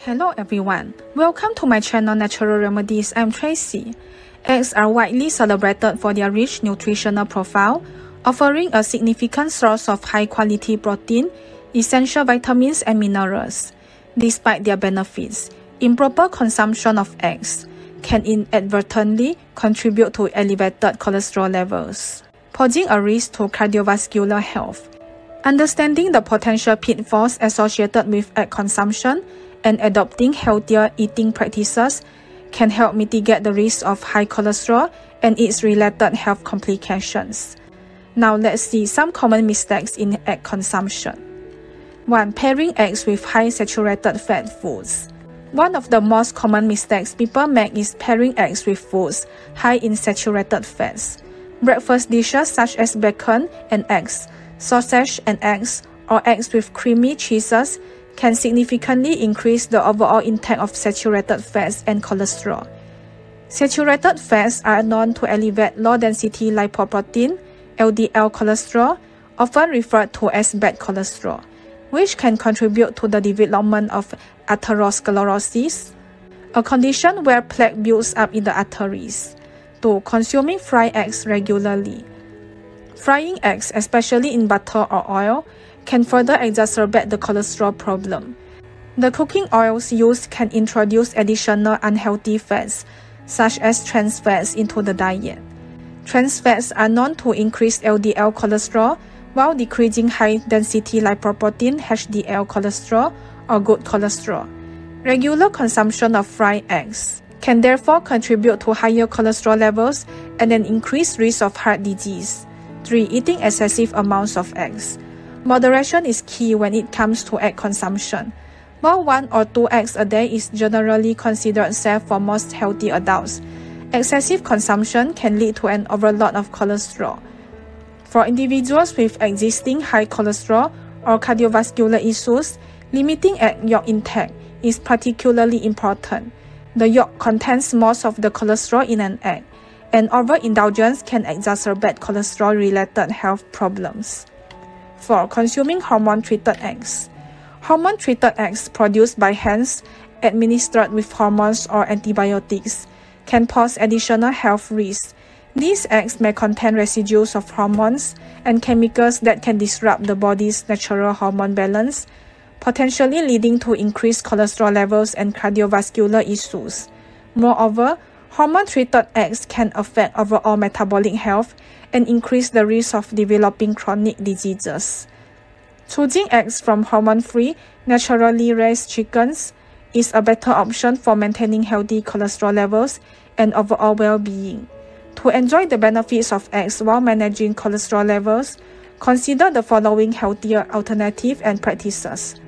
Hello everyone, welcome to my channel Natural Remedies. I'm Tracy. Eggs are widely celebrated for their rich nutritional profile, offering a significant source of high-quality protein, essential vitamins and minerals. Despite their benefits, improper consumption of eggs can inadvertently contribute to elevated cholesterol levels, posing a risk to cardiovascular health. Understanding the potential pitfalls associated with egg consumption and adopting healthier eating practices can help mitigate the risk of high cholesterol and its related health complications. Now let's see some common mistakes in egg consumption. 1. Pairing eggs with high saturated fat foods. One of the most common mistakes people make is pairing eggs with foods high in saturated fats. Breakfast dishes such as bacon and eggs, sausage and eggs, or eggs with creamy cheeses can significantly increase the overall intake of saturated fats and cholesterol. Saturated fats are known to elevate low-density lipoprotein, LDL cholesterol, often referred to as bad cholesterol, which can contribute to the development of atherosclerosis, a condition where plaque builds up in the arteries. 2. Consuming fried eggs regularly. Frying eggs, especially in butter or oil, can further exacerbate the cholesterol problem. The cooking oils used can introduce additional unhealthy fats, such as trans fats, into the diet. Trans fats are known to increase LDL cholesterol while decreasing high-density lipoprotein HDL cholesterol or good cholesterol. Regular consumption of fried eggs can therefore contribute to higher cholesterol levels and an increased risk of heart disease. 3. Eating excessive amounts of eggs. Moderation is key when it comes to egg consumption. While 1 or 2 eggs a day is generally considered safe for most healthy adults, excessive consumption can lead to an overload of cholesterol. For individuals with existing high cholesterol or cardiovascular issues, limiting egg yolk intake is particularly important. The yolk contains most of the cholesterol in an egg, and overindulgence can exacerbate cholesterol-related health problems. 4. Consuming hormone-treated eggs. Hormone-treated eggs produced by hens administered with hormones or antibiotics can pose additional health risks. These eggs may contain residues of hormones and chemicals that can disrupt the body's natural hormone balance, potentially leading to increased cholesterol levels and cardiovascular issues. Moreover, hormone-treated eggs can affect overall metabolic health and increase the risk of developing chronic diseases. Choosing eggs from hormone-free, naturally raised chickens is a better option for maintaining healthy cholesterol levels and overall well-being. To enjoy the benefits of eggs while managing cholesterol levels, consider the following healthier alternatives and practices.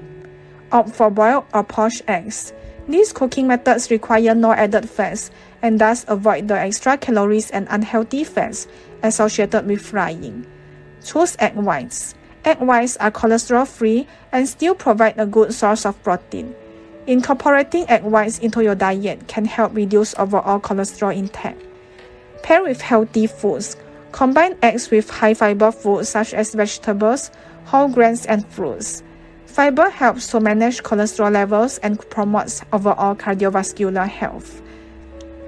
Opt for boiled or poached eggs. These cooking methods require no added fats and thus avoid the extra calories and unhealthy fats associated with frying. Choose egg whites. Egg whites are cholesterol-free and still provide a good source of protein. Incorporating egg whites into your diet can help reduce overall cholesterol intake. Pair with healthy foods. Combine eggs with high-fiber foods such as vegetables, whole grains, and fruits. Fiber helps to manage cholesterol levels and promotes overall cardiovascular health.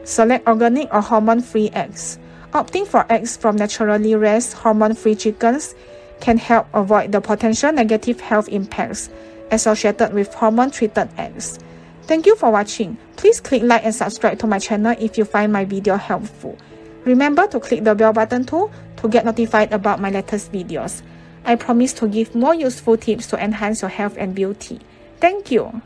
Select organic or hormone-free eggs. Opting for eggs from naturally raised hormone-free chickens can help avoid the potential negative health impacts associated with hormone-treated eggs. Thank you for watching. Please click like and subscribe to my channel if you find my video helpful. Remember to click the bell button too to get notified about my latest videos. I promise to give more useful tips to enhance your health and beauty. Thank you.